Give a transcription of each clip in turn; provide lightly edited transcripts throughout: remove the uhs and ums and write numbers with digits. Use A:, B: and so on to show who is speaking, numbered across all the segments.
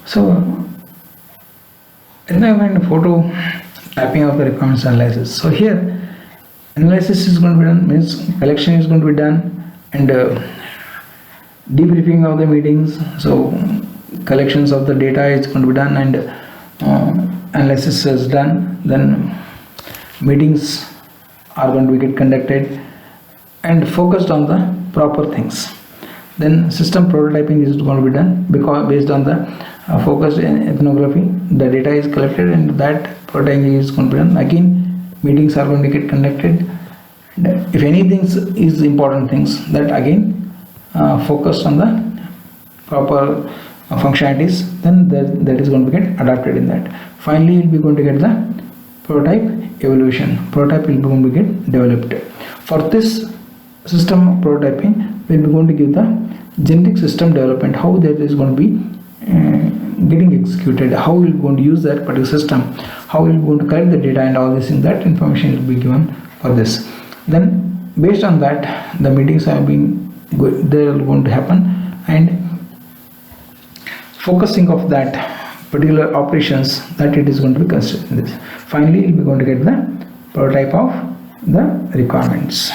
A: So now find photo typing of the requirements analysis. So here analysis is going to be done, means collection is going to be done, and debriefing of the meetings. So collections of the data is going to be done, and analysis is done. Then meetings are going to be get conducted and focused on the proper things. Then system prototyping is going to be done, because based on the focused ethnography, the data is collected and that prototyping is going to be done. Again, meetings are going to get conducted. If anything is important things, that again focused on the proper functionalities, then that is going to get adapted in that. Finally, you'll be going to get the prototype evaluation. Prototype will be going to get developed. For this system prototyping, we'll be going to give the generic system development, how that is going to be getting executed, how we're going to use that particular system, how we're going to collect the data, and all this in that information will be given for this. Then based on that, the meetings have been they are going to happen, and focusing of that particular operations, that it is going to be considered in this. Finally, we'll be going to get the prototype of the requirements.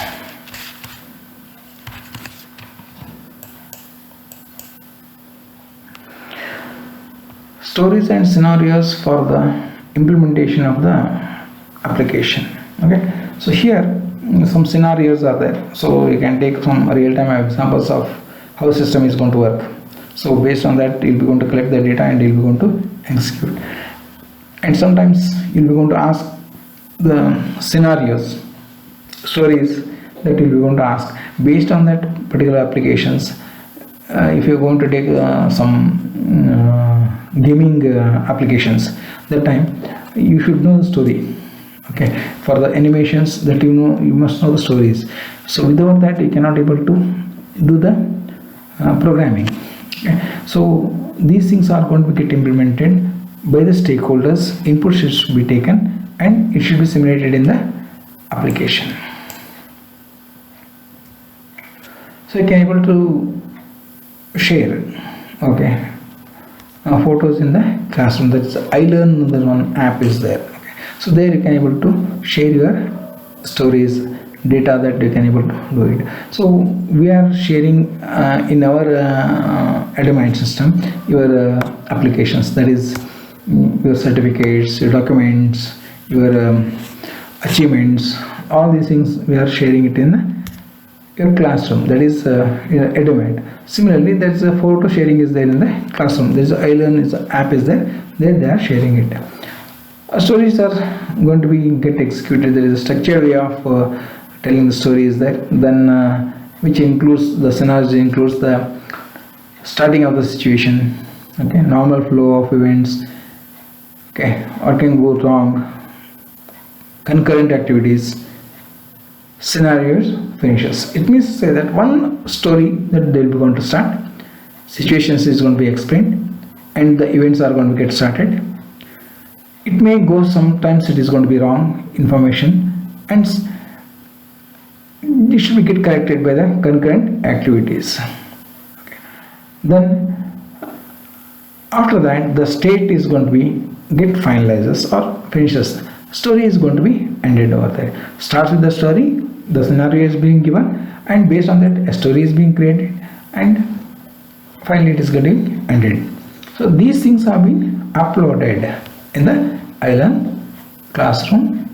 A: Stories and scenarios for the implementation of the application. Okay, so here some scenarios are there, so you can take some real-time examples of how the system is going to work. So based on that, you'll be going to collect the data and you'll be going to execute. And sometimes you'll be going to ask the scenarios, stories that you'll be going to ask based on that particular applications. If you're going to take some gaming applications, that time you should know the story. Okay, for the animations, that you must know the stories. So without that, you cannot able to do the programming. Okay. So these things are going to get implemented by the stakeholders. Input should be taken and it should be simulated in the application. So you can able to share, okay, photos in the classroom. That's iLearn. There's one app is there. Okay. So there you can able to share your stories, data, that you can able to do it. So we are sharing in our Adamite system your applications, that is your certificates, your documents, your achievements, all these things we are sharing it in your classroom, that is Adamite. Similarly, there's a photo sharing is there in the classroom. There's iLearn is app is there they are sharing it. Stories are going to be get executed. There is a structured way of telling the story is there, then which includes the scenario, includes the starting of the situation, okay, normal flow of events, okay, what can go wrong, concurrent activities, scenarios, finishes. It means to say that one story that they'll be going to start, situations is going to be explained, and the events are going to get started. It may go, sometimes it is going to be wrong information, and it should be get corrected by the concurrent activities. Okay. Then after that, the state is going to be get finalizes or finishes. Story is going to be ended over there. Starts with the story, the scenario is being given, and based on that a story is being created, and finally it is getting ended. So these things have been uploaded in the iLearn classroom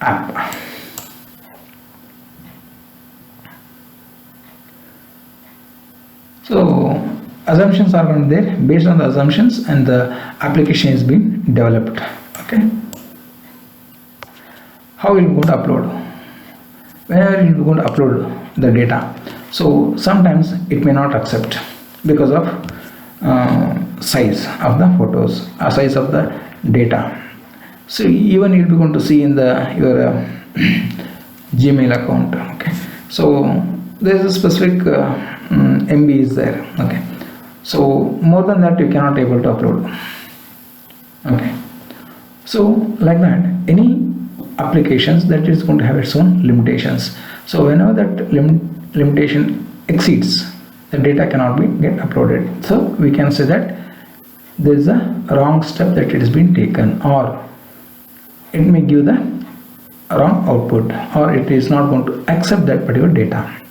A: app. So assumptions are going there. Based on the assumptions, and the application is being developed. Okay. How will you going to upload? Whenever you are going to upload the data, so sometimes it may not accept because of size of the photos or size of the data. So even you'll be going to see in the your Gmail account. Okay. So there is a specific MB is there. Okay. So more than that you cannot able to upload. Okay. So like that, any applications that is going to have its own limitations. So whenever that limitation exceeds, the data cannot be get uploaded. So we can say that there is a wrong step that it has been taken, or it may give the wrong output, or it is not going to accept that particular data.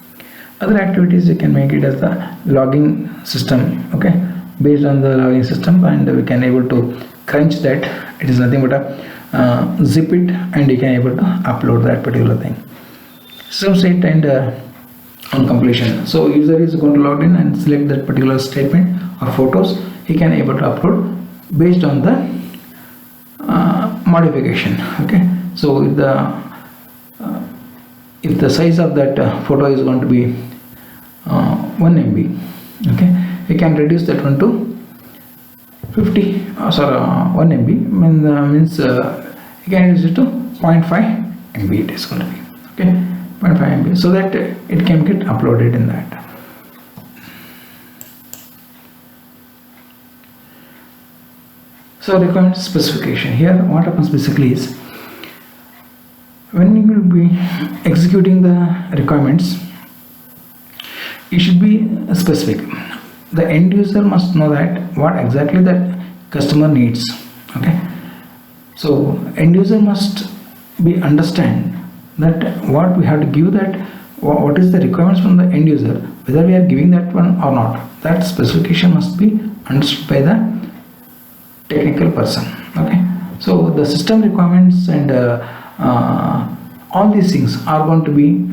A: Other activities, you can make it as the logging system, okay, based on the logging system, and we can able to crunch that. It is nothing but a zip it, and you can able to upload that particular thing. System state and on completion. So user is going to log in and select that particular statement or photos. He can able to upload based on the modification. Okay, so if the size of that photo is going to be 1 MB, okay, you can reduce that one to 50 1 MB means you can reduce it to 0.5 MB. It is going to be, okay, 0.5 MB, so that it can get uploaded in that. So requirement specification. Here what happens basically is, when you will be executing the requirements, it should be specific. The end user must know that what exactly that customer needs. Okay, so end user must be understand that what we have to give, that what is the requirements from the end user, whether we are giving that one or not. That specification must be understood by the technical person. Okay, so the system requirements and all these things are going to be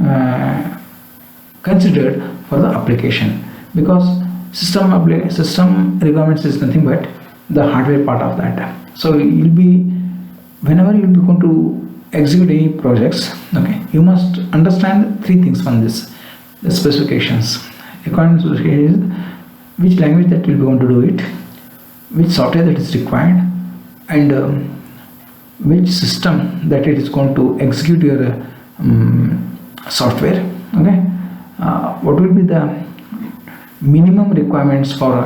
A: considered for the application, because system requirements is nothing but the hardware part of that. So you'll be, whenever you'll be going to execute any projects, okay, you must understand 3 things from this: the specifications. Requirement specification is which language that you'll be going to do it, which software that is required, and which system that it is going to execute your software. Okay, what will be the minimum requirements for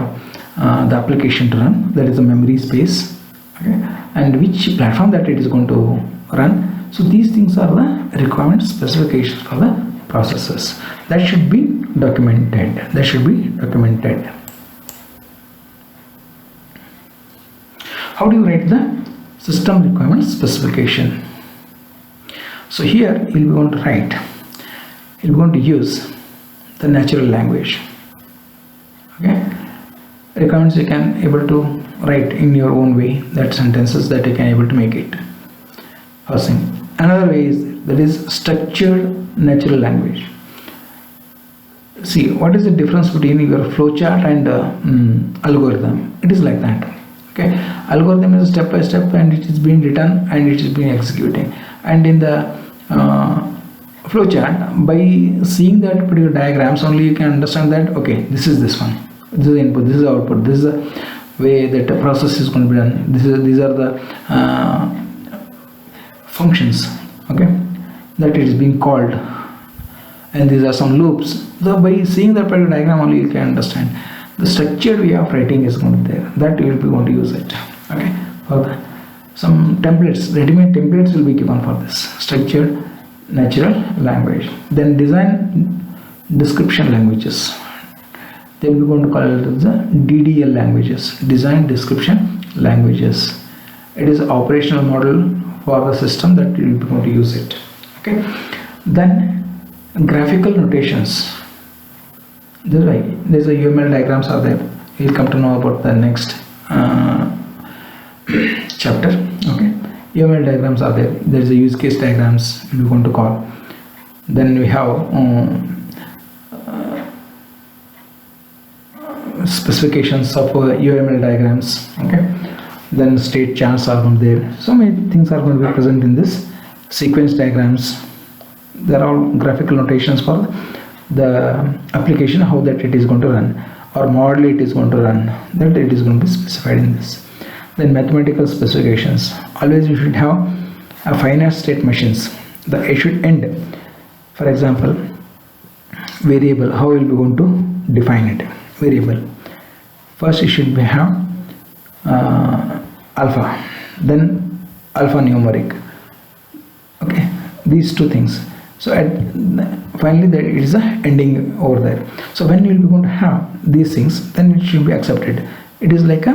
A: the application to run, that is the memory space, okay, and which platform that it is going to run. So these things are the requirement specifications for the processes that should be documented. How do you write the system requirement specification? So here you'll be going to write, you're going to use the natural language. Okay, requirements you can able to write in your own way, that sentences that you can able to make it. First thing. Another way is, that is structured natural language. See, what is the difference between your flowchart and algorithm? It is like that. Okay, algorithm is step by step, and it is being written and it is being executing. And in the flowchart, by seeing that particular diagrams only, you can understand that, okay, this is this one, this is the input, this is the output, this is the way that the process is going to be done, these are the functions, okay, that it is being called, and these are some loops. So by seeing that particular diagram only, you can understand. The structured way of writing is going to be there, that you will be going to use it. Okay, for some templates, ready-made templates will be given for this structured natural language. Then design description languages, they will be going to call it as the DDL languages, design description languages. It is an operational model for the system that you will be going to use it. Okay, then graphical notations. There's a UML diagrams are there. You'll come to know about the next chapter. Okay, UML diagrams are there. There's a use case diagrams we're going to call. Then we have specifications of UML diagrams. Okay, then state charts are from there. So many things are going to be present in this. Sequence diagrams, they're all graphical notations for the application, how that it is going to run, or model it is going to run, that it is going to be specified in this. Then mathematical specifications, always you should have a finite state machines, it should end. For example, variable, how will be going to define it? Variable, first it should have alpha, then alphanumeric. Okay, these 2 things. So finally there is a ending over there. So when you will be going to have these things, then it should be accepted. It is like a